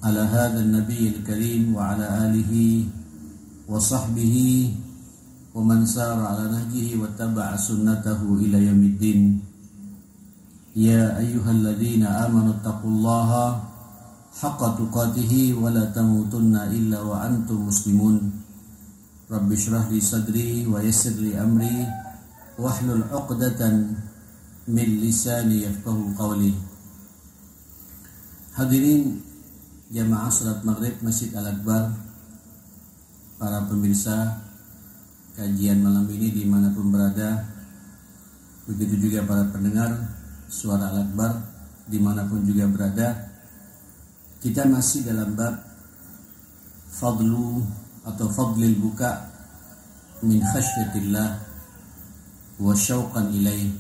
على هذا النبي الكريم وعلى آله وصحبه ومن سار على نهجه واتبع سنته إلى يوم الدين. يا أيها الذين آمنوا اتقوا الله حق تقاته ولا تموتن إلا وأنتم مسلمون. رب اشرح لي صدري ويسر لي أمري واحلل عقدة من لساني يفقهوا قولي. Hadirin jamaah salat maghrib Masjid Al-Akbar, para pemirsa kajian malam ini dimanapun berada, begitu juga para pendengar suara Al-Akbar dimanapun juga berada. Kita masih dalam bab fadlu atau fadlil buka min khasyatillah wa syauqan ilaih,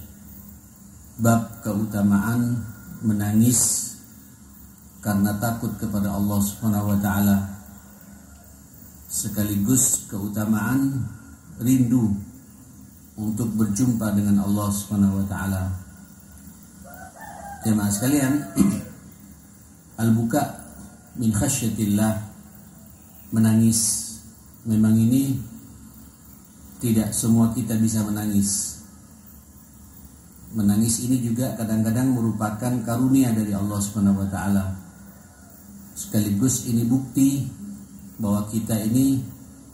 bab keutamaan menangis karena takut kepada Allah Subhanahu wa taala, sekaligus keutamaan rindu untuk berjumpa dengan Allah Subhanahu wa taala. Jemaah sekalian, al-buka min khasyatillah, menangis. Memang ini tidak semua kita bisa menangis. Menangis ini juga kadang-kadang merupakan karunia dari Allah Subhanahu wa taala. Sekaligus ini bukti bahwa kita ini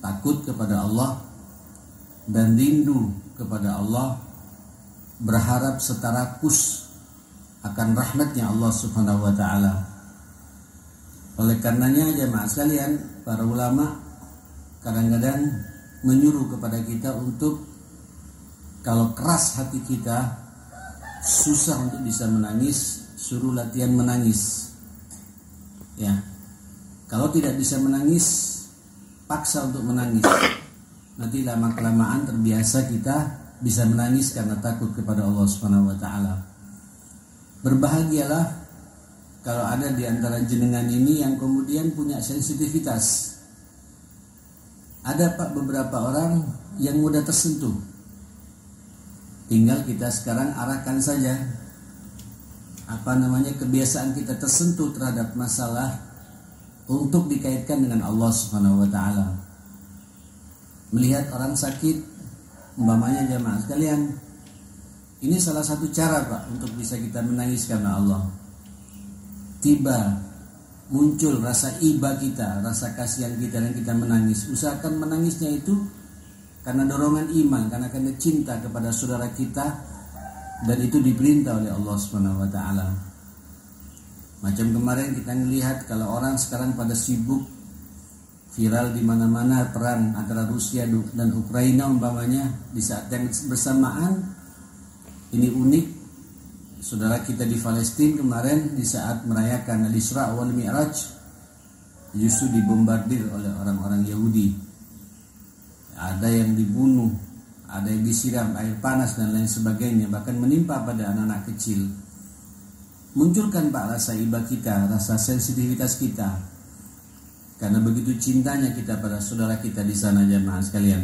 takut kepada Allah dan rindu kepada Allah, berharap setarakus akan rahmatnya Allah Subhanahu wa taala. Oleh karenanya jemaah sekalian, para ulama kadang-kadang menyuruh kepada kita untuk, kalau keras hati kita, susah untuk bisa menangis, suruh latihan menangis. Ya, kalau tidak bisa menangis, paksa untuk menangis. Nanti lama-kelamaan terbiasa kita bisa menangis karena takut kepada Allah Subhanahu wa taala. Berbahagialah kalau ada di antara jenengan ini yang kemudian punya sensitivitas. Ada beberapa orang yang mudah tersentuh. Tinggal kita sekarang arahkan saja kebiasaan kita tersentuh terhadap masalah untuk dikaitkan dengan Allah Subhanahu wa taala. Melihat orang sakit, umpamanya jamaah sekalian, ini salah satu cara Pak untuk bisa kita menangis karena Allah. Tiba muncul rasa iba kita, rasa kasihan kita, dan kita menangis. Usahakan menangisnya itu karena dorongan iman, karena cinta kepada saudara kita, dan itu diperintah oleh Allah Subhanahu wa taala. Macam kemarin kita melihat kalau orang sekarang pada sibuk viral di mana-mana perang antara Rusia dan Ukraina umpamanya, di saat yang bersamaan ini unik, saudara kita di Palestina kemarin di saat merayakan Al-Isra wal Mi'raj justru dibombardir oleh orang-orang Yahudi. Ada yang dibunuh, ada yang disiram air panas dan lain sebagainya, bahkan menimpa pada anak-anak kecil. Munculkan Pak rasa iba kita, rasa sensitivitas kita, karena begitu cintanya kita pada saudara kita di sana jemaah sekalian.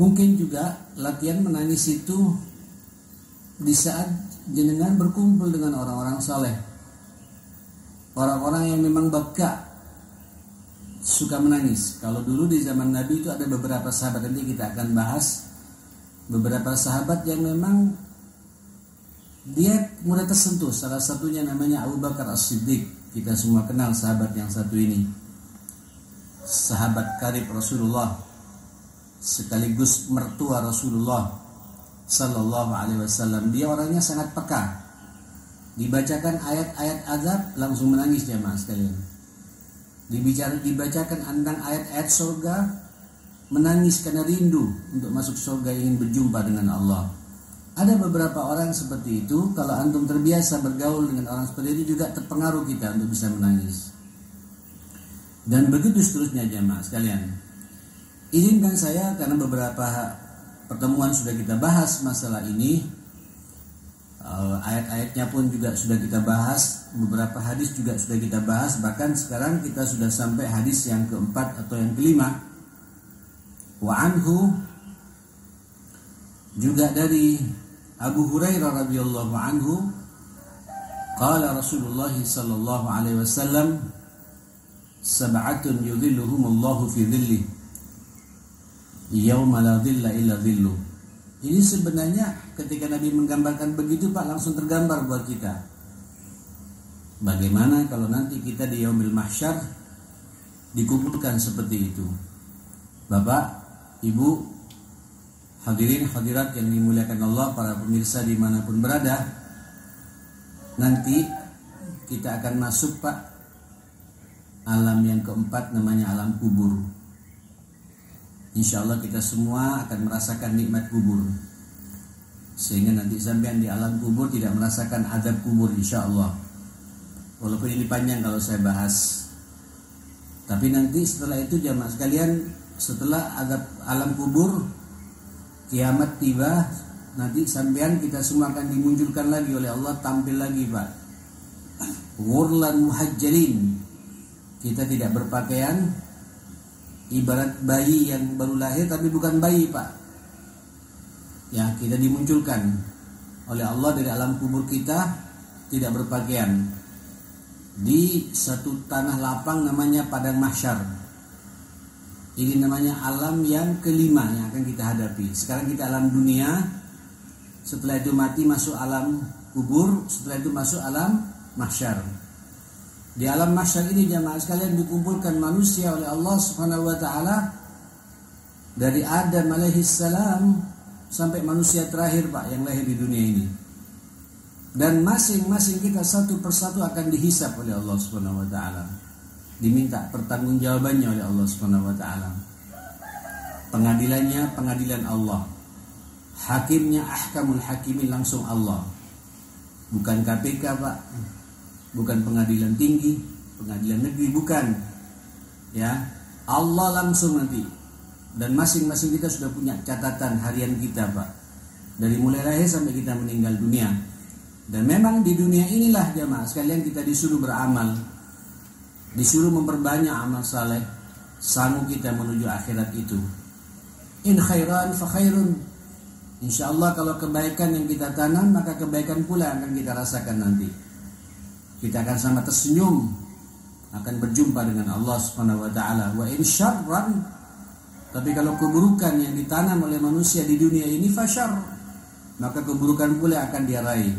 Mungkin juga latihan menangis itu di saat jenengan berkumpul dengan orang-orang saleh, orang-orang yang memang baka suka menangis. Kalau dulu di zaman Nabi itu ada beberapa sahabat, nanti kita akan bahas beberapa sahabat yang memang dia mudah tersentuh. Salah satunya namanya Abu Bakar As-Siddiq. Kita semua kenal sahabat yang satu ini, sahabat karib Rasulullah, sekaligus mertua Rasulullah Sallallahu Alaihi Wasallam. Dia orangnya sangat peka. Dibacakan ayat-ayat azab langsung menangis jemaah sekalian. Dibacakan tentang ayat-ayat surga, menangis karena rindu untuk masuk surga, ingin berjumpa dengan Allah. Ada beberapa orang seperti itu. Kalau antum terbiasa bergaul dengan orang seperti itu, juga terpengaruh kita untuk bisa menangis. Dan begitu seterusnya jemaah sekalian. Izinkan saya, karena beberapa pertemuan sudah kita bahas masalah ini, ayat-ayatnya pun juga sudah kita bahas, beberapa hadis juga sudah kita bahas, bahkan sekarang kita sudah sampai hadis yang keempat atau yang kelima. Wa anhu, juga dari Abu Hurairah radhiyallahu anhu, Qala Rasulullah sallallahu alaihi wasallam, sab'atun yudhilluhumullahu fi dhillih yauma la dhilla illa dhilluh. Ini sebenarnya ketika Nabi menggambarkan begitu Pak, langsung tergambar buat kita. Bagaimana kalau nanti kita di yaumil mahsyar dikumpulkan seperti itu. Bapak, Ibu, hadirin hadirat yang dimuliakan Allah, para pemirsa dimanapun berada, nanti kita akan masuk Pak alam yang keempat, namanya alam kubur. Insya Allah kita semua akan merasakan nikmat kubur, sehingga nanti sampean di alam kubur tidak merasakan azab kubur insya Allah. Walaupun ini panjang kalau saya bahas, tapi nanti setelah itu jamaah sekalian, setelah azab alam kubur, kiamat tiba, nanti sampean kita semua akan dimunculkan lagi oleh Allah, tampil lagi Pak, ghurlan muhajjalin. Kita tidak berpakaian, ibarat bayi yang baru lahir tapi bukan bayi Pak. Ya, kita dimunculkan oleh Allah dari alam kubur kita tidak berpakaian di satu tanah lapang namanya padang mahsyar. Ini namanya alam yang kelima yang akan kita hadapi. Sekarang kita alam dunia, setelah itu mati masuk alam kubur, setelah itu masuk alam mahsyar. Di alam mahsyar ini jamaah sekalian dikumpulkan manusia oleh Allah Subhanahu wa taala dari Adam alaihissalam sampai manusia terakhir Pak yang lahir di dunia ini. Dan masing-masing kita satu persatu akan dihisab oleh Allah Subhanahu wa taala. Diminta pertanggungjawabannya oleh Allah Subhanahu wa taala. Pengadilannya pengadilan Allah. Hakimnya ahkamul hakimin, langsung Allah. Bukan KPK Pak. Bukan pengadilan tinggi, pengadilan negeri, bukan. Ya, Allah langsung nanti. Dan masing-masing kita sudah punya catatan harian kita Pak, dari mulai lahir sampai kita meninggal dunia. Dan memang di dunia inilah jamaah sekalian kita disuruh beramal, disuruh memperbanyak amal saleh, sanggup kita menuju akhirat itu. In khairan fa khairun. InsyaAllah kalau kebaikan yang kita tanam, maka kebaikan pula akan kita rasakan nanti. Kita akan sama tersenyum, akan berjumpa dengan Allah Subhanahu wa taala. Wa in syarran, tapi kalau keburukan yang ditanam oleh manusia di dunia ini fasyar, maka keburukan pula akan dia raih.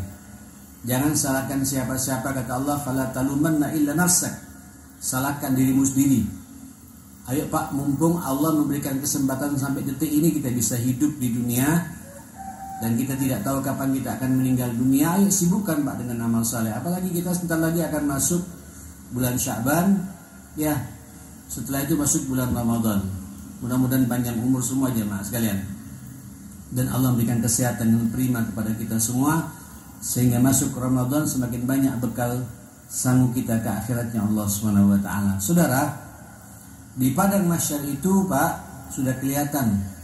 Jangan salahkan siapa-siapa, kata Allah, fala talumanna illa nafsak. Salahkan dirimu sendiri. Ayo Pak, mumpung Allah memberikan kesempatan sampai detik ini kita bisa hidup di dunia, dan kita tidak tahu kapan kita akan meninggal dunia. Ayo sibukkan Pak dengan amal saleh. Apalagi kita sebentar lagi akan masuk bulan Sya'ban, ya. Setelah itu masuk bulan Ramadan. Mudah-mudahan panjang umur semua jemaah sekalian, dan Allah memberikan kesehatan yang prima kepada kita semua, sehingga masuk Ramadan semakin banyak bekal sanggup kita ke akhiratnya Allah Subhanahu wa taala. Saudara, di padang mahsyar itu Pak sudah kelihatan,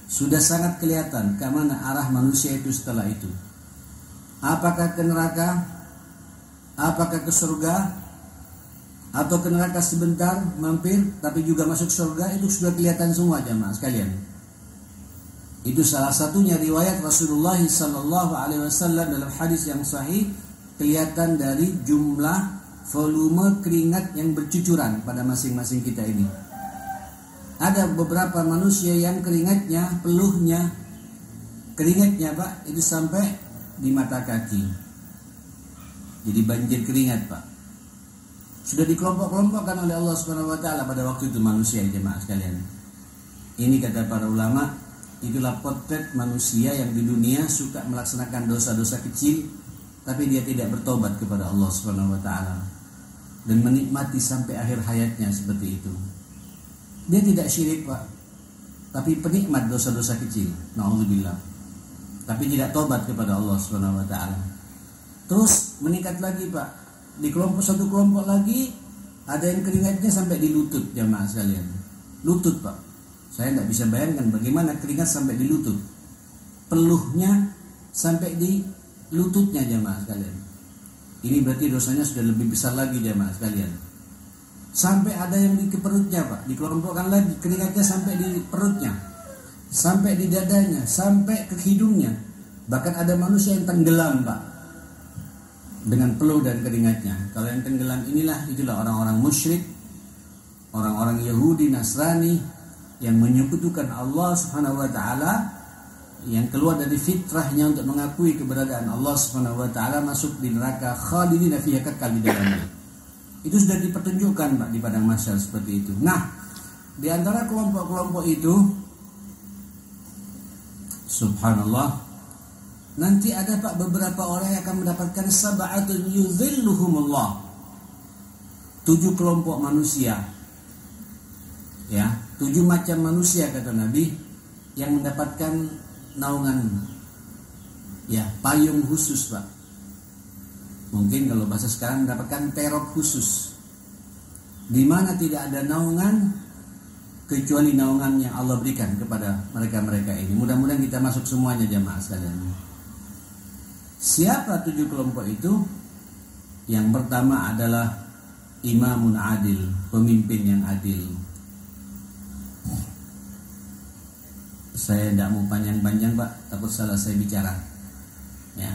sudah sangat kelihatan ke mana arah manusia itu setelah itu. Apakah ke neraka, apakah ke surga, atau ke neraka sebentar mampir tapi juga masuk surga, itu sudah kelihatan semua jamaah sekalian. Itu salah satunya riwayat Rasulullah sallallahu alaihi wasallam dalam hadis yang sahih, kelihatan dari jumlah volume keringat yang bercucuran pada masing-masing kita ini. Ada beberapa manusia yang keringatnya, peluhnya, keringatnya Pak, itu sampai di mata kaki. Jadi banjir keringat Pak. Sudah dikelompok-kelompokkan oleh Allah Subhanahu wa taala pada waktu itu manusia, jemaah sekalian. Ini kata para ulama, itulah potret manusia yang di dunia suka melaksanakan dosa-dosa kecil, tapi dia tidak bertobat kepada Allah Subhanahu wa taala dan menikmati sampai akhir hayatnya seperti itu. Dia tidak syirik Pak, tapi penikmat dosa-dosa kecil, naudzubillah, tapi tidak tobat kepada Allah Subhanahu wa taala. Terus meningkat lagi Pak, di kelompok satu kelompok lagi ada yang keringatnya sampai di lutut jamaah sekalian. Lutut Pak, saya tidak bisa bayangkan bagaimana keringat sampai di lutut. Peluhnya sampai di lututnya jamaah sekalian. Ini berarti dosanya sudah lebih besar lagi jamaah sekalian. Sampai ada yang di perutnya Pak, dikelompokkan lagi, keringatnya sampai di perutnya, sampai di dadanya, sampai ke hidungnya. Bahkan ada manusia yang tenggelam Pak. dengan peluh dan keringatnya. Kalau yang tenggelam itulah orang-orang musyrik, orang-orang Yahudi, Nasrani yang menyekutukan Allah Subhanahu wa taala, yang keluar dari fitrahnya untuk mengakui keberadaan Allah Subhanahu wa taala, masuk di neraka khalidina fiha, kekal di dalamnya. Itu sudah dipertunjukkan Pak di padang mahsyar seperti itu. Nah, di antara kelompok-kelompok itu, subhanallah, nanti ada Pak beberapa orang yang akan mendapatkan sab'atun yuzilluhumullah. 7 kelompok manusia. Ya, 7 macam manusia kata Nabi yang mendapatkan naungan, ya, payung khusus Pak. Mungkin kalau bahasa sekarang mendapatkan terop khusus, di mana tidak ada naungan kecuali naungan yang Allah berikan kepada mereka-mereka ini. Mudah-mudahan kita masuk semuanya jamaah sekalian. Siapa 7 kelompok itu? Yang pertama adalah imamun adil, pemimpin yang adil. Saya tidak mau panjang-panjang Pak, takut salah saya bicara. Ya,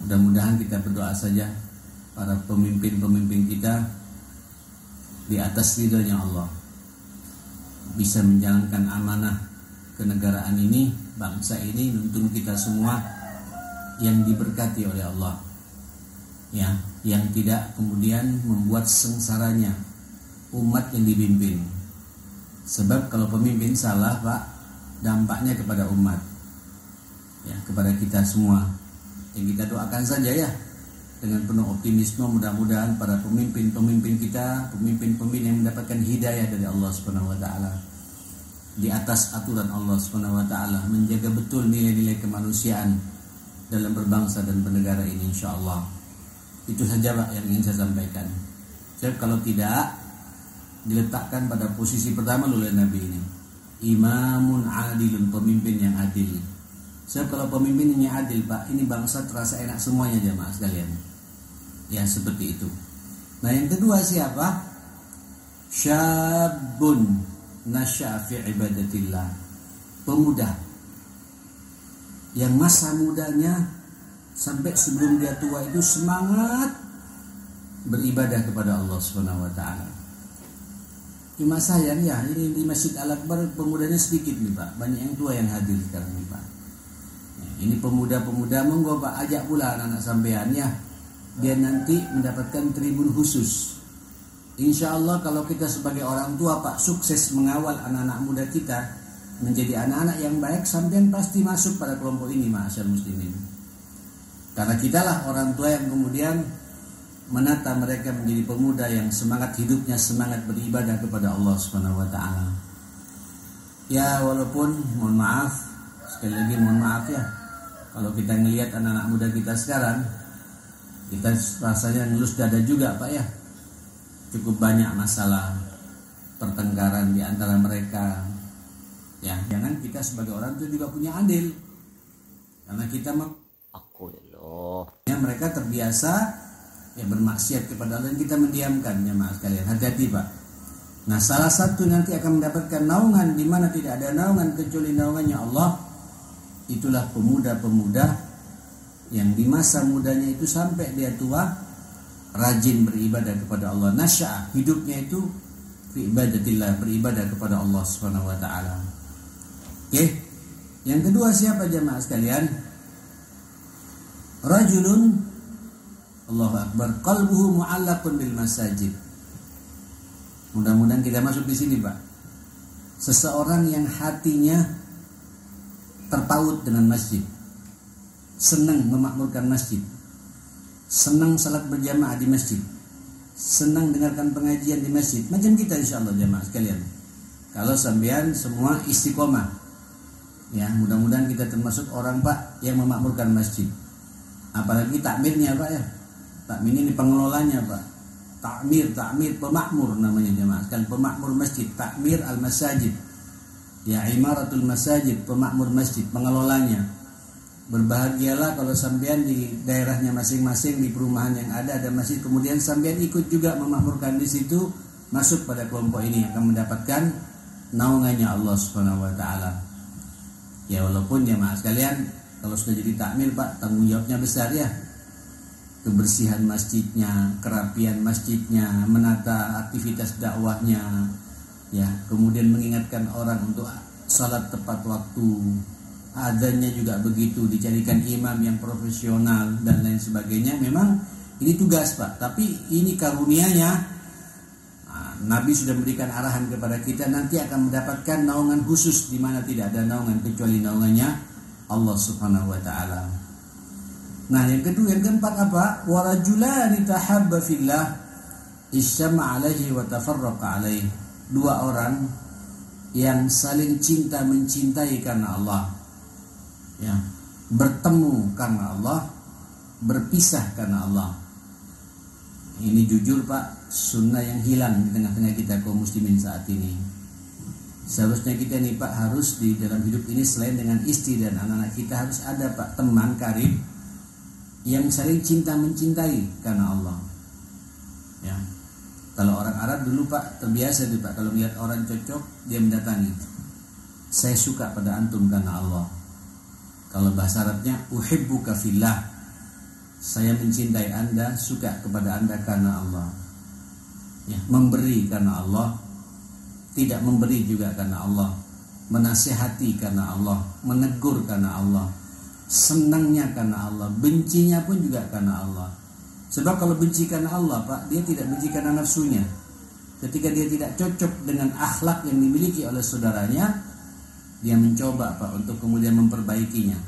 mudah-mudahan kita berdoa saja para pemimpin-pemimpin kita di atas ridhonya Allah bisa menjalankan amanah kenegaraan ini, bangsa ini, nuntun kita semua yang diberkati oleh Allah, ya, yang tidak kemudian membuat sengsaranya umat yang dipimpin. Sebab kalau pemimpin salah Pak, dampaknya kepada umat, ya, kepada kita semua. Yang kita doakan saja ya, dengan penuh optimisme, mudah-mudahan para pemimpin-pemimpin kita, pemimpin-pemimpin yang mendapatkan hidayah dari Allah Subhanahu wa taala, di atas aturan Allah Subhanahu wa taala, menjaga betul nilai-nilai kemanusiaan dalam berbangsa dan bernegara ini, insyaallah. Itu saja Pak yang ingin saya sampaikan. Sebab kalau tidak diletakkan pada posisi pertama oleh Nabi ini, imamun adilun, pemimpin yang adil. Sebab kalau pemimpin yang adil Pak, ini bangsa terasa enak semuanya jamaah sekalian. Ya, seperti itu. Nah, yang kedua siapa? Syabun nasya'a fi ibadatillah, pemuda yang masa mudanya sampai sebelum dia tua itu semangat beribadah kepada Allah Subhanahu wa taala. Cuma sayang ya, ini di Masjid Al-Akbar pemudanya sedikit nih Pak, banyak yang tua yang hadir sekarang nih Pak. Ini pemuda-pemuda, monggo Pak, ajak pula anak-anak sampean ya, biar nanti mendapatkan tribun khusus. Insya Allah kalau kita sebagai orang tua Pak sukses mengawal anak-anak muda kita menjadi anak-anak yang baik, sampean pasti masuk pada kelompok ini ma'asyar muslimin. Karena kitalah orang tua yang kemudian menata mereka menjadi pemuda yang semangat hidupnya, semangat beribadah kepada Allah Subhanahu wa taala. Ya, walaupun mohon maaf, sekali lagi mohon maaf ya, kalau kita ngelihat anak-anak muda kita sekarang, kita rasanya ngelus dada juga Pak ya. Cukup banyak masalah pertengkaran di antara mereka. Ya, jangan kita sebagai orang tua juga punya andil. Karena kita mereka terbiasa ya bermaksiat kepada Allah dan kita mendiamkan, jemaah sekalian. Hati-hati Pak. Nah, salah satu nanti akan mendapatkan naungan di mana tidak ada naungan kecuali naungannya Allah. Itulah pemuda-pemuda yang di masa mudanya itu sampai dia tua rajin beribadah kepada Allah. Nasya, hidupnya itu fi ibadatillah, beribadah kepada Allah Subhanahu wa taala. Oke. Yang kedua siapa jemaah sekalian? Rajulun, Allahu akbar, qalbuhu mu'allaqun bil masajid. Mudah-mudahan kita masuk di sini, Pak. Seseorang yang hatinya terpaut dengan masjid, senang memakmurkan masjid, senang salat berjamaah di masjid, senang dengarkan pengajian di masjid, macam kita insyaallah jamaah sekalian. Kalau sampean semua istiqomah, ya mudah-mudahan kita termasuk orang Pak yang memakmurkan masjid. Apalagi takmirnya Pak ya, takmir ini pengelolanya Pak. Takmir pemakmur namanya jemaah sekalian, pemakmur masjid, takmir al-masajid. Ya, imaratul masajid, pemakmur masjid, pengelolanya. Berbahagialah kalau sampean di daerahnya masing-masing, di perumahan yang ada masjid, kemudian sampean ikut juga memakmurkan di situ, masuk pada kelompok ini akan mendapatkan naungannya Allah Subhanahu wa taala. Ya, walaupun jemaah sekalian kalau sudah jadi takmir Pak, tanggung jawabnya besar ya. kebersihan masjidnya, kerapian masjidnya, menata aktivitas dakwahnya, ya, kemudian mengingatkan orang untuk salat tepat waktu, adzannya juga begitu, dicarikan imam yang profesional dan lain sebagainya. Memang ini tugas, Pak, tapi ini karunia-Nya. Nabi sudah memberikan arahan kepada kita, nanti akan mendapatkan naungan khusus di mana tidak ada naungan kecuali naungannya Allah Subhanahu wa taala. Nah, yang keempat apa? Wa rajulani tahabba fillah isyama alaihi wa tafarraqa alaihi. Dua orang yang saling cinta mencintai karena Allah. Ya, bertemu karena Allah, berpisah karena Allah. Ini jujur, Pak, sunnah yang hilang di tengah-tengah kita kaum muslimin saat ini. Seharusnya kita nih, Pak, harus di dalam hidup ini selain dengan istri dan anak-anak kita harus ada, Pak, teman karib yang saling cinta mencintai karena Allah. Ya. Kalau orang Arab dulu, Pak, terbiasa tuh, Pak, kalau melihat orang cocok dia mendatangi. Saya suka pada antum karena Allah. Kalau bahasa Arabnya uhibbuka fillah. Saya mencintai Anda, suka kepada Anda karena Allah. Ya, memberi karena Allah, tidak memberi juga karena Allah, menasihati karena Allah, menegur karena Allah, senangnya karena Allah, bencinya pun juga karena Allah. Sebab kalau benci karena Allah, Pak, dia tidak benci karena nafsunya. Ketika dia tidak cocok dengan akhlak yang dimiliki oleh saudaranya, dia mencoba, Pak, untuk kemudian memperbaikinya.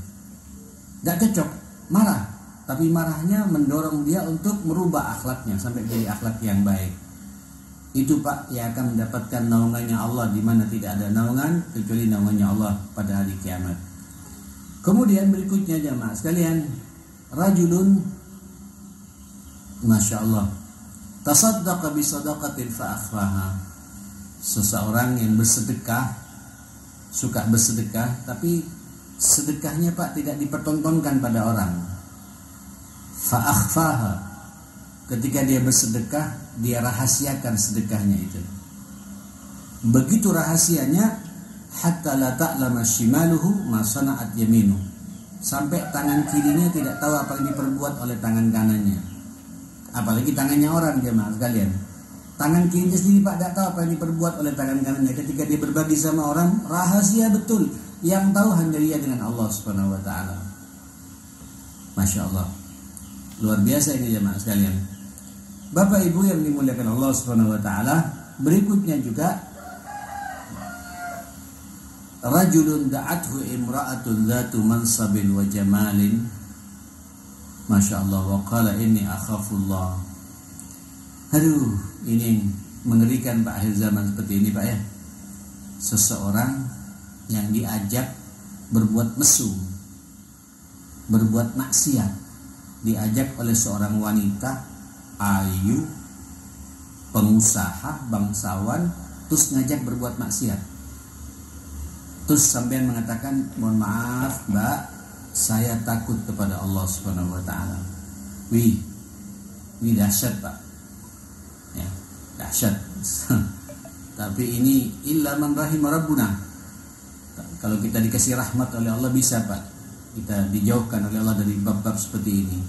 Tidak cocok, marah. Tapi marahnya mendorong dia untuk merubah akhlaknya sampai jadi akhlak yang baik. Itu, Pak, yang akan mendapatkan naungannya Allah, di mana tidak ada naungan kecuali naungannya Allah pada hari kiamat. Kemudian berikutnya jamaah sekalian, rajulun, masya Allah, tasaddaqa bi sadaqatin fa akhfaha. Seseorang yang bersedekah, suka bersedekah, tapi sedekahnya, Pak, tidak dipertontonkan pada orang. Fa akhfaha. Ketika dia bersedekah, dia rahasiakan sedekahnya itu. Begitu rahasianya, hatta la ta'lama shimaluhu ma sana'at yaminu. Sampai tangan kirinya tidak tahu apa yang diperbuat oleh tangan kanannya. Apalagi tangannya orang, jemaah sekalian. Tangan kirinya sendiri, Pak, tidak tahu apa yang diperbuat oleh tangan kanannya. Ketika dia berbagi sama orang, rahasia betul. Yang tahu hanya dia dengan Allah Subhanahu wa taala. Masya Allah. Luar biasa ini jemaah sekalian. Bapak Ibu yang dimuliakan Allah Subhanahu wa taala, berikutnya juga rajulun da'athu imra'atun dzatu mansabin wa jamalin. Masya Allah, wa qala inni akhafullah. Aduh, ini mengerikan, Pak, akhir zaman seperti ini, Pak, ya. Seseorang yang diajak berbuat mesum, berbuat maksiat, diajak oleh seorang wanita ayu, pengusaha, bangsawan, terus ngajak berbuat maksiat. Terus sampean mengatakan, mohon maaf, Mbak, saya takut kepada Allah Subhanahu wa taala. Wih dahsyat, Pak. Ya, dahsyat. Tapi ini illa man rahimah rabbuna. Kalau kita dikasih rahmat oleh Allah bisa, Pak. Kita dijauhkan oleh Allah dari bab-bab seperti ini.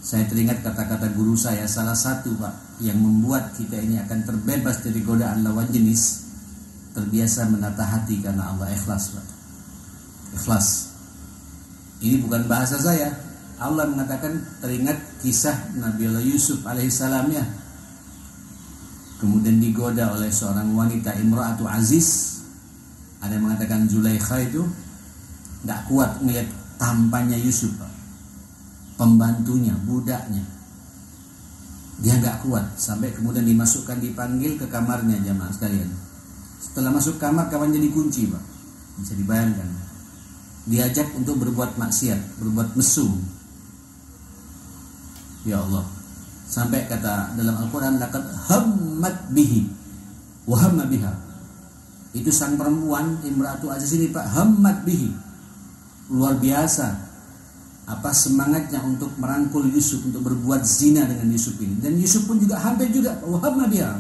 Saya teringat kata-kata guru saya, salah satu, Pak, yang membuat kita ini akan terbebas dari godaan lawan jenis, terbiasa menata hati karena Allah. Ikhlas, Pak. Ikhlas. Ini bukan bahasa saya. Allah mengatakan, teringat kisah Nabi Allah Yusuf alaihissalam, ya. Kemudian digoda oleh seorang wanita, Imra'atu Aziz. Ada yang mengatakan Zulaikha itu tidak kuat melihat tampannya Yusuf, Pak. Pembantunya, budaknya, dia nggak kuat, sampai kemudian dipanggil ke kamarnya, jamaah sekalian. Setelah masuk kamar, kamarnya dikunci, Pak. Bisa dibayangkan. Diajak untuk berbuat maksiat, berbuat mesum. Ya Allah. Sampai kata dalam Al-Quran, laqad hammat bihi wa hamma biha. Itu sang perempuan Imra'atu Aziz ini, Pak, hammat bihi. Luar biasa apa semangatnya untuk merangkul Yusuf, untuk berbuat zina dengan Yusuf ini. Dan Yusuf pun juga hampir juga wahamna dia.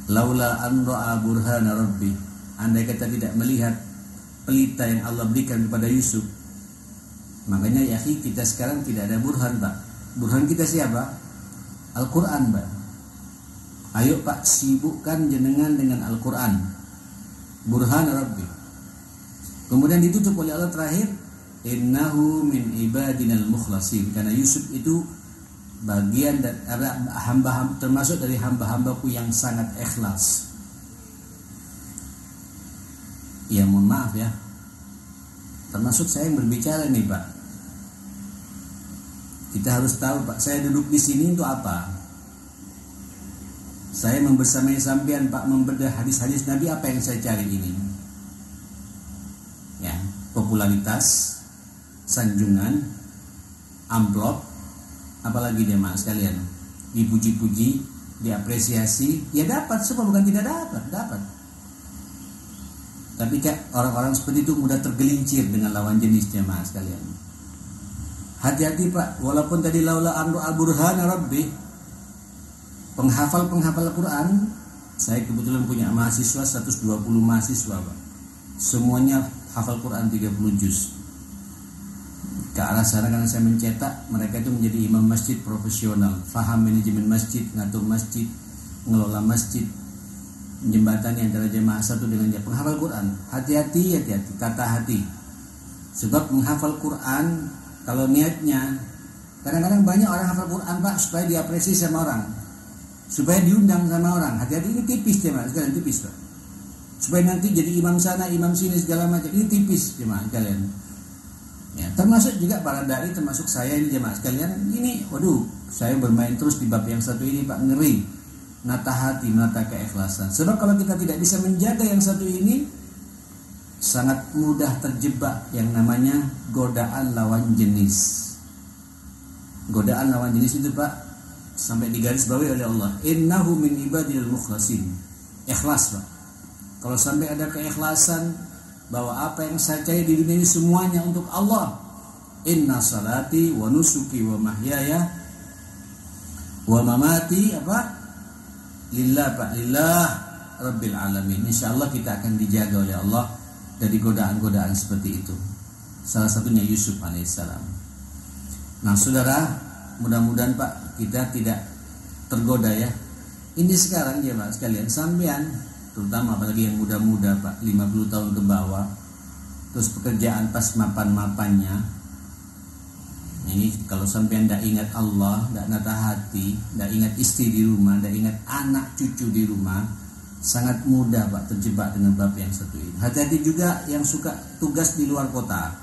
Laula an ra'a burhana rabbi. Andai kata tidak melihat pelita yang Allah berikan kepada Yusuf, Makanya ya kita sekarang tidak ada burhan Pak. Burhan kita siapa? Al-Quran Pak. Ayo Pak, sibukkan jenengan dengan Al-Quran. Burhan Rabbi. Kemudian ditutup oleh Allah terakhir, innahu min ibadinal mukhlasin. Karena Yusuf itu bagian dari hamba-hamba, termasuk dari hamba-hambaku yang sangat ikhlas. Ya mohon maaf ya, termasuk saya yang berbicara nih Pak. Kita harus tahu Pak, saya duduk di sini untuk apa? Saya membersamai sampean Pak, membedah hadis-hadis Nabi. Apa yang saya cari ini? Ya, popularitas, sanjungan, amplop, apalagi jemaah sekalian, dipuji-puji, diapresiasi, ya dapat, semua bukan tidak dapat. Tapi Kak, orang-orang seperti itu mudah tergelincir dengan lawan jenis jemaah sekalian. Hati-hati Pak, walaupun tadi laula amru al-burhana rabbi, penghafal Quran, saya kebetulan punya mahasiswa 120 mahasiswa Pak. Semuanya hafal Quran 30 juz. Ke arah sana karena saya mencetak, mereka itu menjadi imam masjid profesional, faham manajemen masjid, ngatur masjid, ngelola masjid, jembatani antara jemaah satu dengan jemaah penghafal Quran. Hati-hati, tata hati. Sebab menghafal Quran, kalau niatnya, kadang-kadang banyak orang hafal Quran Pak supaya diapresiasi sama orang, supaya diundang sama orang. Hati-hati, ini tipis jemaah sekalian, tipis Pak. Supaya nanti jadi imam sana, imam sini segala macam, ini tipis jemaah sekalian. Ya, termasuk juga para dai, termasuk saya ini jemaah sekalian. Ini, waduh, saya bermain terus di bab yang satu ini Pak, ngeri. Nata hati, menata keikhlasan. Sebab kalau kita tidak bisa menjaga yang satu ini, sangat mudah terjebak yang namanya godaan lawan jenis. Godaan lawan jenis itu Pak, sampai digaris bawahi oleh Allah, innahu min ibadil mukhlasin. Ikhlas Pak. Kalau sampai ada keikhlasan bahwa apa yang saya cari di dunia ini semuanya untuk Allah. Inna salati wa nusuki wa mahyaya wa mamati apa? Lillah Pak, lillah Rabbil alamin. Insyaallah kita akan dijaga oleh Allah dari godaan-godaan seperti itu. Salah satunya Yusuf alaihissalam. Nah saudara, mudah-mudahan Pak kita tidak tergoda ya. Ini sekarang ya Pak sekalian, sampean terutama apalagi yang muda-muda Pak, 50 tahun ke bawah, terus pekerjaan pas mapan-mapannya. Ini kalau sampean tidak ingat Allah, tidak nata hati, tidak ingat istri di rumah, tidak ingat anak cucu di rumah, sangat mudah Pak terjebak dengan bab yang satu ini. Hati-hati juga yang suka tugas di luar kota.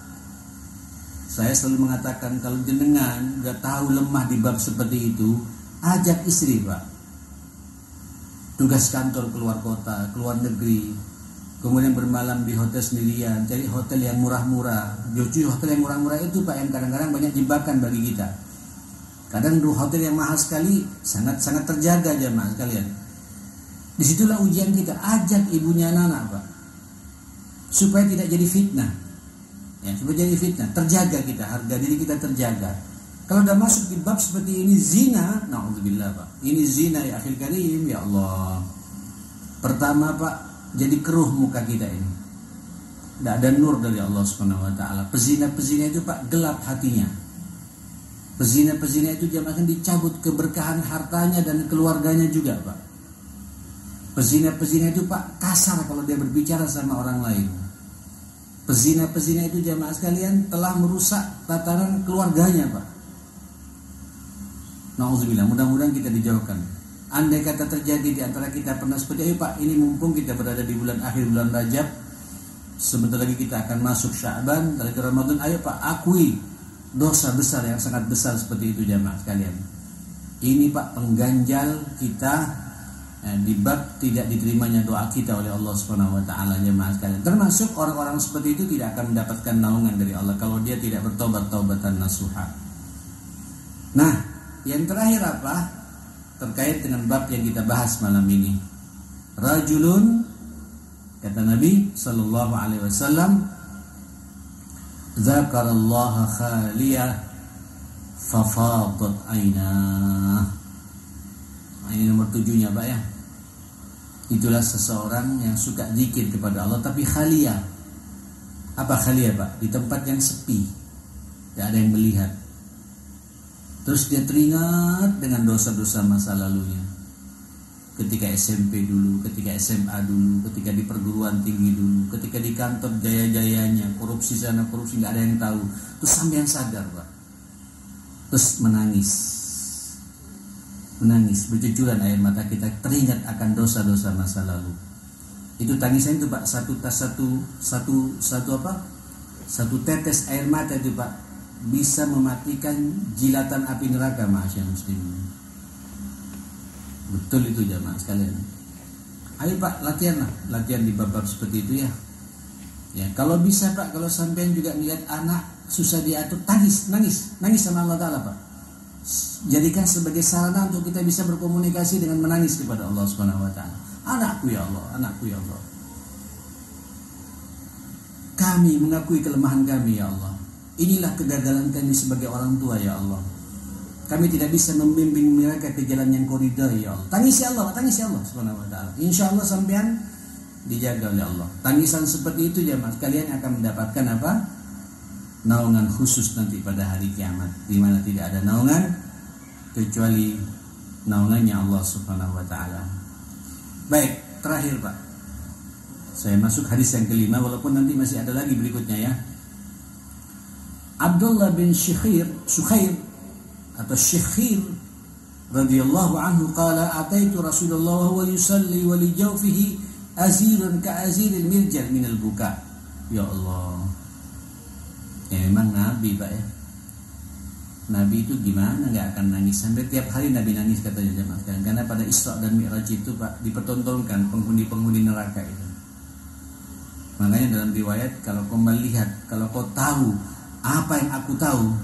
Saya selalu mengatakan kalau jenengan nggak tahu lemah di bab seperti itu, ajak istri Pak. Tugas kantor keluar kota, keluar negeri, kemudian bermalam di hotel sendirian, cari hotel yang murah-murah. Justru hotel yang murah-murah itu Pak yang kadang-kadang banyak jebakan bagi kita. Kadang hotel yang mahal sekali sangat terjaga jemaah sekalian. Disitulah ujian kita. Ajak ibunya anak Pak, supaya tidak jadi fitnah. Ya, supaya jadi fitnah, terjaga kita, harga diri kita terjaga. Kalau udah masuk di bab seperti ini zina, na'udzubillah Pak. Ini zina ya akhil karim, ya Allah. Pertama Pak, jadi keruh muka kita ini. Tidak ada nur dari Allah Subhanahu wa taala. Pezina-pezina itu Pak gelap hatinya. Pezina-pezina itu dia akan dicabut keberkahan hartanya dan keluarganya juga Pak. Pezina-pezina itu Pak kasar kalau dia berbicara sama orang lain. Pezina-pezina itu jamaah sekalian telah merusak tatanan keluarganya Pak. Nauzubillah, mudah-mudahan kita dijauhkan. Andai kata terjadi di antara kita pernah seperti itu Pak, ini mumpung kita berada di bulan akhir bulan Rajab, sebentar lagi kita akan masuk Sya'ban, dari Ramadan. Ayo Pak, akui dosa besar yang sangat besar seperti itu jamaah sekalian. Ini Pak pengganjal kita di bab tidak diterimanya doa kita oleh Allah Subhanahu wa taala jemaah sekalian. Termasuk orang-orang seperti itu tidak akan mendapatkan naungan dari Allah kalau dia tidak bertobat taubatan nasuha. Nah, yang terakhir apa? Terkait dengan bab yang kita bahas malam ini. Rajulun, kata Nabi sallallahu alaihi wasallam, dzakarallaha khaliyah fafadat ainah. Nah, ini nomor 7-nya Pak ya. Itulah seseorang yang suka zikir kepada Allah tapi khaliyah. Apa khaliyah Pak? Di tempat yang sepi. tidak ada yang melihat. Terus dia teringat dengan dosa-dosa masa lalunya. Ketika SMP dulu, ketika SMA dulu, ketika di perguruan tinggi dulu, ketika di kantor jaya-jayanya, korupsi sana, korupsi nggak ada yang tahu. Terus sampean sadar, Pak. Terus menangis, bercucuran air mata kita, teringat akan dosa-dosa masa lalu. Itu tangisan itu, Pak, satu tetes air mata itu, Pak, bisa mematikan jilatan api neraka, ma'asyar muslimin. Betul itu jamaah sekalian. Ayo Pak, latihan di bab-bab seperti itu ya. Ya, kalau bisa Pak, kalau sampean juga melihat anak susah diatur, nangis sama Allah Ta'ala, Pak. Jadikan sebagai sarana untuk kita bisa berkomunikasi dengan menangis kepada Allah Subhanahu wa Ta'ala. Anakku ya Allah. Kami mengakui kelemahan kami ya Allah. Inilah kegagalan kami sebagai orang tua ya Allah. Kami tidak bisa membimbing mereka ke jalan yang Kau ridai ya Allah. Tangis ya Allah Subhanahu wa Ta'ala. Insya Allah sampean dijaga oleh Allah. Tangisan seperti itu jemaah kalian akan mendapatkan apa? Naungan khusus nanti pada hari kiamat, di mana tidak ada naungan kecuali naungannya Allah Subhanahu wa Ta'ala. Baik, terakhir Pak, saya masuk hadis yang kelima, walaupun nanti masih ada lagi berikutnya ya. Abdullah bin Shuhair radhiyallahu anhu qala ataitu Rasulullah wa yusalli wa li jawfihi azirun ka aziril mirjal minal buka. Ya Allah. Ya memang Nabi Pak ya. Nabi itu gimana nggak akan nangis? Sampai tiap hari Nabi nangis katanya jemaah sekalian. Karena pada Isra dan Mi'raj itu Pak dipertontonkan penghuni-penghuni neraka itu. Makanya dalam riwayat, kalau kau melihat, kalau kau tahu apa yang aku tahu,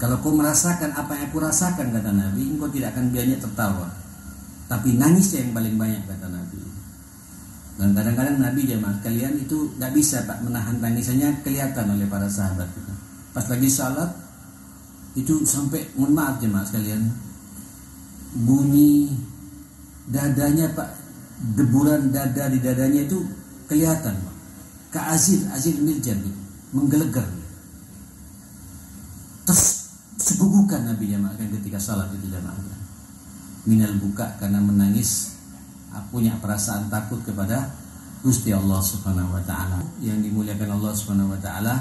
kalau kau merasakan apa yang aku rasakan, kata Nabi, engkau tidak akan banyak tertawa, tapi nangisnya yang paling banyak, kata Nabi. Dan kadang-kadang Nabi jemaah kalian itu gak bisa Pak menahan tangisannya, kelihatan oleh para sahabat kita. Pas lagi salat itu sampai, mohon maaf jemaah sekalian, bunyi dadanya Pak, deburan dada di dadanya itu kelihatan Pak. Azir mirjan gitu, menggelegar. Terus segugukan Nabi jemaah ketika salat itu jemaah. Minal buka, karena menangis, punya perasaan takut kepada Gusti Allah Subhanahu wa Ta'ala. Yang dimuliakan Allah Subhanahu wa Ta'ala,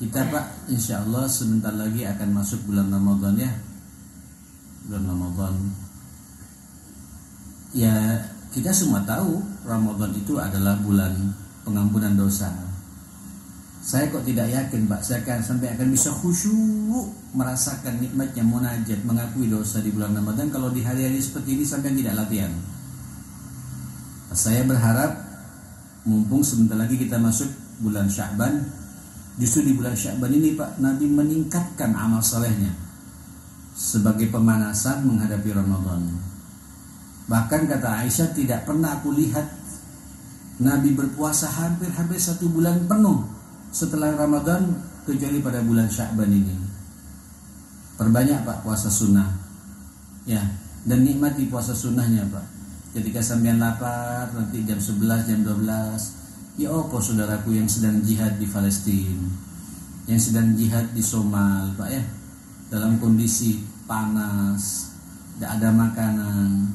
kita Pak insyaallah sebentar lagi akan masuk bulan Ramadan ya. Bulan Ramadan. Ya, kita semua tahu Ramadan itu adalah bulan pengampunan dosa. Saya kok tidak yakin Pak, saya sampai akan bisa khusyuk merasakan nikmatnya munajat, mengakui dosa di bulan Ramadan kalau di hari-hari seperti ini sampai tidak latihan. Saya berharap mumpung sebentar lagi kita masuk bulan Sya'ban, justru di bulan Sya'ban ini Pak, Nabi meningkatkan amal salehnya sebagai pemanasan menghadapi Ramadan. Bahkan kata Aisyah, tidak pernah aku lihat Nabi berpuasa hampir 1 bulan penuh setelah Ramadan kecuali pada bulan Sya'ban ini. Perbanyak Pak puasa sunnah ya, dan nikmati puasa sunnahnya Pak. Ketika sampean lapar nanti jam 11, jam 12, ya opo saudaraku yang sedang jihad di Palestina, yang sedang jihad di Somal Pak ya, dalam kondisi panas, tidak ada makanan,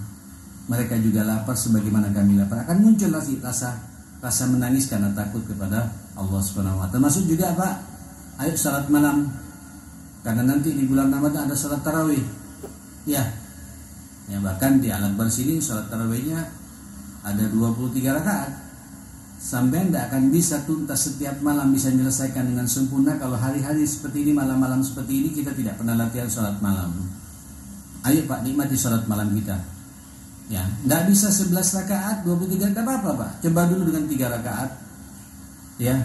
mereka juga lapar sebagaimana kami lapar. Akan muncul rasa menangis karena takut kepada Allah Subhanahu wa Ta'ala. Termasuk juga Pak, ayo salat malam, karena nanti di bulan Ramadan ada salat tarawih ya. Ya, bahkan di Al-Akbar sini salat tarawihnya ada 23 rakaat. Sampai tidak akan bisa tuntas setiap malam, bisa menyelesaikan dengan sempurna kalau hari-hari seperti ini, malam-malam seperti ini kita tidak pernah latihan salat malam. Ayo Pak, nikmati salat malam kita. Ya, tidak bisa 11 rakaat, 23 tidak apa-apa Pak. Coba dulu dengan 3 rakaat. Ya.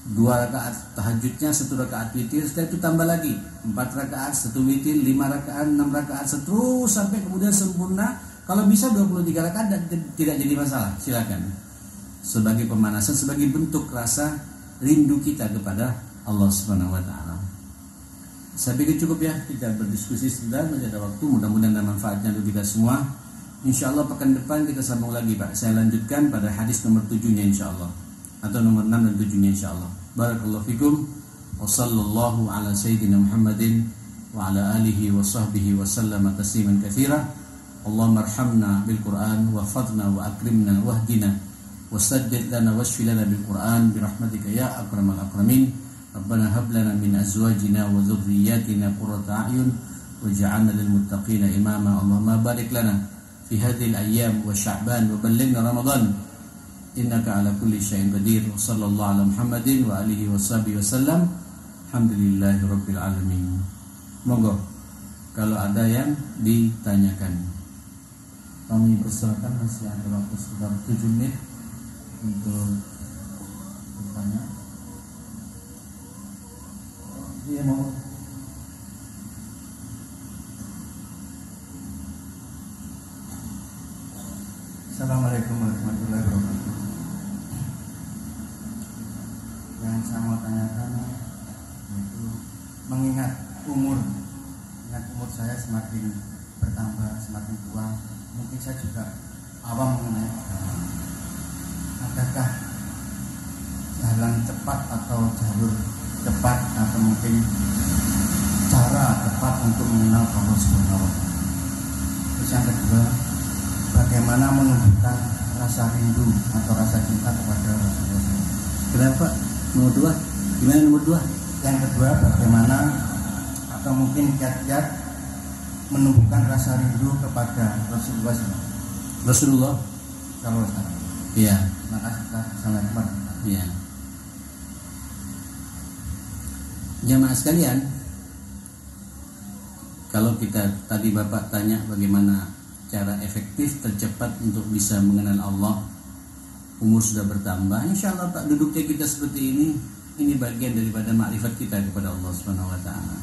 2 rakaat tahajudnya, 1 rakaat witir, setelah itu tambah lagi 4 rakaat, 1 witir, 5 rakaat, 6 rakaat, terus sampai kemudian sempurna. Kalau bisa 23 rakaat dan tidak jadi masalah, silakan. Sebagai pemanasan, sebagai bentuk rasa rindu kita kepada Allah Subhanahu wa Ta'ala. Saya pikir cukup ya, kita berdiskusi sebentar, masih ada waktu, mudah-mudahan ada manfaatnya untuk kita semua. Insyaallah pekan depan kita sambung lagi Pak. Saya lanjutkan pada hadis nomor 7-nya insyaallah, atau nomor 6 dan 7-nya insyaallah. Barakallahu fikum. Wa sallallahu ala sayyidina Muhammadin wa ala alihi wa sahbihi wa sallama tasliman katsira. Allahumma arhamna bil Qur'an wa fadna wa akrimna wahdina wasaddid lana washfi lana bil Qur'an bi rahmatika ya akramal akramin. Rabbana hab lana min azwajina wa dhurriyyatina qurrata a'yun waj'alna lil muttaqina imama. Allahumma barik lana fi hadhil ayyam wa sya'ban wa ballighna ramadan innaka ala kulli syai'in qadir. Wa sallallahu ala Muhammadin wa alihi wa sahbihi wasallam. Alhamdulillahi rabbil alamin. Monggo kalau ada yang ditanyakan. Kami persilakan, masih ada waktu sekitar 7 menit untuk bertanya. Iya mau. Assalamualaikum warahmatullahi wabarakatuh. Yang saya mau tanyakan yaitu mengingat umur saya semakin bertambah, semakin tua, mungkin saya juga awam mengenai adakah jalan cepat atau jalur cepat atau mungkin cara cepat untuk mengenal Allah Subhanahu wa Ta'ala. Terus yang kedua, bagaimana menumbuhkan rasa rindu atau rasa cinta kepada Rasulullah. Kenapa? Nomor 2. Gimana nomor 2? Yang kedua, bagaimana atau mungkin kiat-kiat menumbuhkan rasa rindu kepada Rasulullah SAW. Iya. Makasih. Assalamualaikum. Iya. Jamaah sekalian, kalau kita tadi Bapak tanya bagaimana cara efektif tercepat untuk bisa mengenal Allah, umur sudah bertambah, insya Allah Pak, duduknya kita seperti ini bagian daripada makrifat kita kepada Allah Subhanahu wa Ta'ala.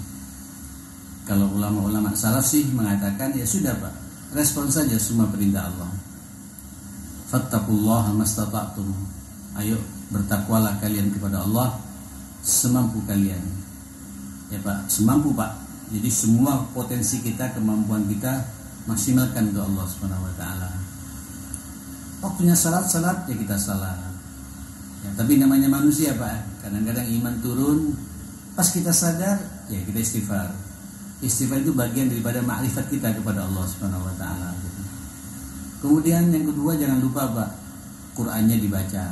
Kalau ulama-ulama salaf sih mengatakan, ya sudah Pak, respon saja semua perintah Allah. Fattaqullaha mastata'tum. Ayo bertakwalah kalian kepada Allah semampu kalian. Ya Pak, semampu Pak. Jadi semua potensi kita, kemampuan kita maksimalkan untuk Allah Subhanahu wa Ta'ala. Waktunya salat ya kita salat. Ya, tapi namanya manusia Pak, kadang-kadang iman turun, pas kita sadar ya kita istighfar. Istighfar itu bagian daripada makrifat kita kepada Allah Subhanahu wa Ta'ala. Kemudian yang kedua, jangan lupa Pak, Qur'annya dibaca.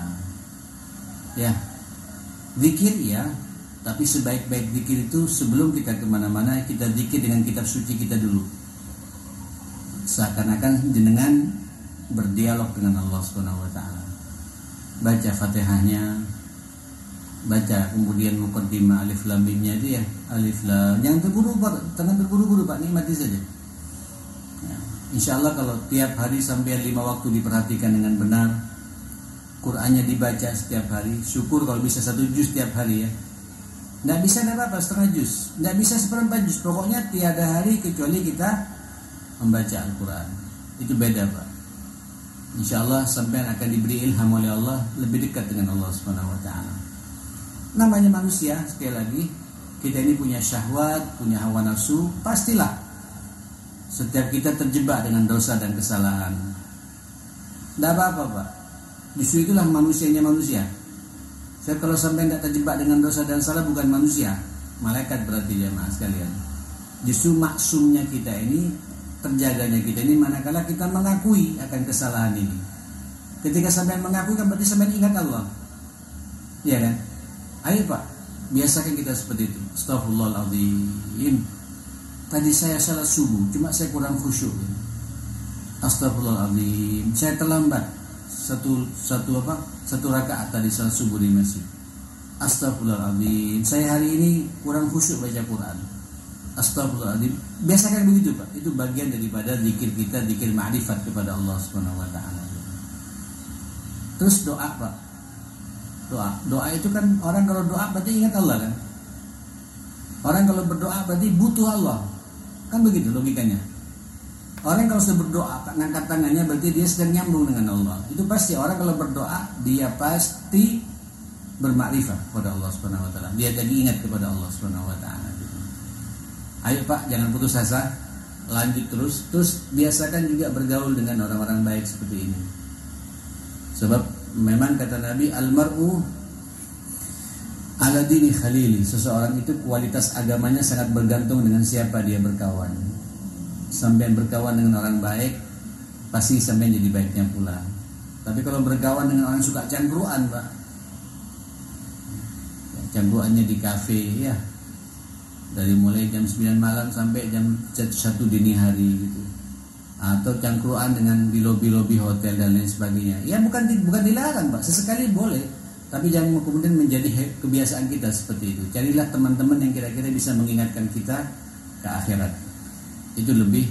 Ya, zikir ya, tapi sebaik-baik zikir itu sebelum kita kemana-mana, kita zikir dengan kitab suci kita dulu. Seakan-akan jenengan berdialog dengan Allah Subhanahu wa Ta'ala. Baca Fatihahnya, baca kemudian muqaddimah alif lam mimnya itu ya, alif lam. Jangan terburu-buru Pak, jangan terburu-buru Pak, nikmati saja. Ya, insyaallah kalau tiap hari sampai 5 waktu diperhatikan dengan benar, Qur'annya dibaca setiap hari, syukur kalau bisa 1 juz setiap hari ya. Nggak bisa apa-apa, setengah juz, nggak bisa 1/4 juz, pokoknya tiada hari kecuali kita membaca Al-Quran. Itu beda Pak. InsyaAllah sampai akan diberi ilham oleh Allah, lebih dekat dengan Allah Subhanahu wa Ta'ala. Namanya manusia, sekali lagi, kita ini punya syahwat, punya hawa nafsu, pastilah setiap kita terjebak dengan dosa dan kesalahan. Tidak apa-apa Pak, justru itulah manusianya manusia. Saya kalau sampai tidak terjebak dengan dosa dan salah, bukan manusia, malaikat berarti jemaah sekalian. Justru maksumnya kita ini, terjaganya kita ini manakala kita mengakui akan kesalahan ini. Ketika sampai mengakui kan berarti sampai ingat Allah. Ya kan? Ayo Pak, biasakan kita seperti itu. Astaghfirullahaladzim, tadi saya salat subuh, cuma saya kurang khusyuk. Astaghfirullahaladzim, saya terlambat satu rakaat tadi salat subuh di masjid. Astaghfirullahaladzim, saya hari ini kurang khusyuk baca Quran. Astagfirullahaladzim. Biasakan begitu Pak. Itu bagian daripada zikir kita, zikir ma'rifat kepada Allah Subhanahu wa Ta'ala. Terus doa Pak. Doa itu kan, orang kalau doa berarti ingat Allah kan. Orang kalau berdoa berarti butuh Allah. Kan begitu logikanya. Orang kalau sudah berdoa, ngangkat tangannya berarti dia sedang nyambung dengan Allah. Itu pasti orang kalau berdoa, dia pasti bermakrifat kepada Allah Subhanahu wa Ta'ala. Dia jadi ingat kepada Allah Subhanahu wa Ta'ala. Ayo Pak, jangan putus asa, lanjut terus biasakan juga bergaul dengan orang-orang baik seperti ini. Sebab memang kata Nabi, almar'u ala dini khalili, seseorang itu kualitas agamanya sangat bergantung dengan siapa dia berkawan. Sampai berkawan dengan orang baik, pasti sampai jadi baiknya pula. Tapi kalau berkawan dengan orang suka cangkruan, Pak, cangkruannya di kafe ya, dari mulai jam 9 malam sampai jam 1 dini hari gitu, atau cangkruan dengan di lobi-lobi hotel dan lain sebagainya, ya bukan dilarang, Pak, sesekali boleh, tapi jangan kemudian menjadi kebiasaan kita seperti itu. Carilah teman-teman yang kira-kira bisa mengingatkan kita ke akhirat, itu lebih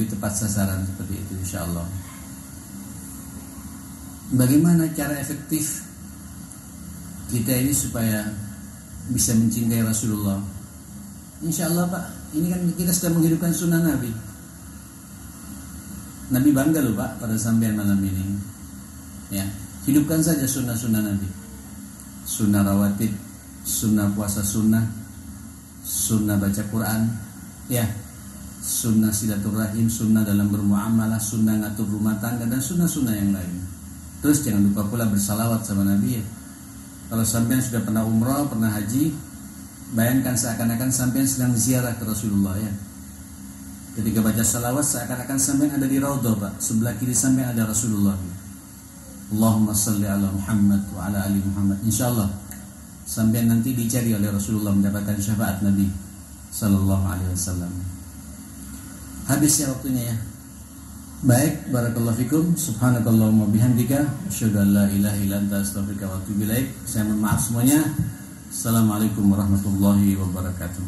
tepat sasaran seperti itu, insyaallah. Bagaimana cara efektif kita ini supaya bisa mencintai Rasulullah? Insyaallah, Pak, ini kan kita sedang menghidupkan sunnah Nabi. Nabi bangga loh, Pak, pada sampean malam ini. Ya, hidupkan saja sunnah-sunnah Nabi. Sunnah rawatib, sunnah puasa sunnah, sunnah baca Quran, ya, sunnah silaturahim, sunnah dalam bermuamalah, sunnah ngatur rumah tangga, dan sunnah-sunnah yang lain. Terus jangan lupa pula bersalawat sama Nabi ya. Kalau sampean sudah pernah umrah, pernah haji, bayangkan seakan-akan sampean sedang ziarah ke Rasulullah ya. Ketika baca salawat seakan-akan sampean ada di Raudhah, Pak. Sebelah kiri sampean ada Rasulullah. Allahumma salli ala Muhammad wa ala ali Muhammad. Insyaallah sampean nanti dicari oleh Rasulullah mendapatkan syafaat Nabi sallallahu alaihi wasallam. Habis ya waktunya ya. Baik, barakallahu fikum. Subhanakallahumma bihamdika asyhadu an la ilaha illa anta astaghfiruka wa atubu ilaik. Saya mohon maaf semuanya. Assalamualaikum warahmatullahi wabarakatuh.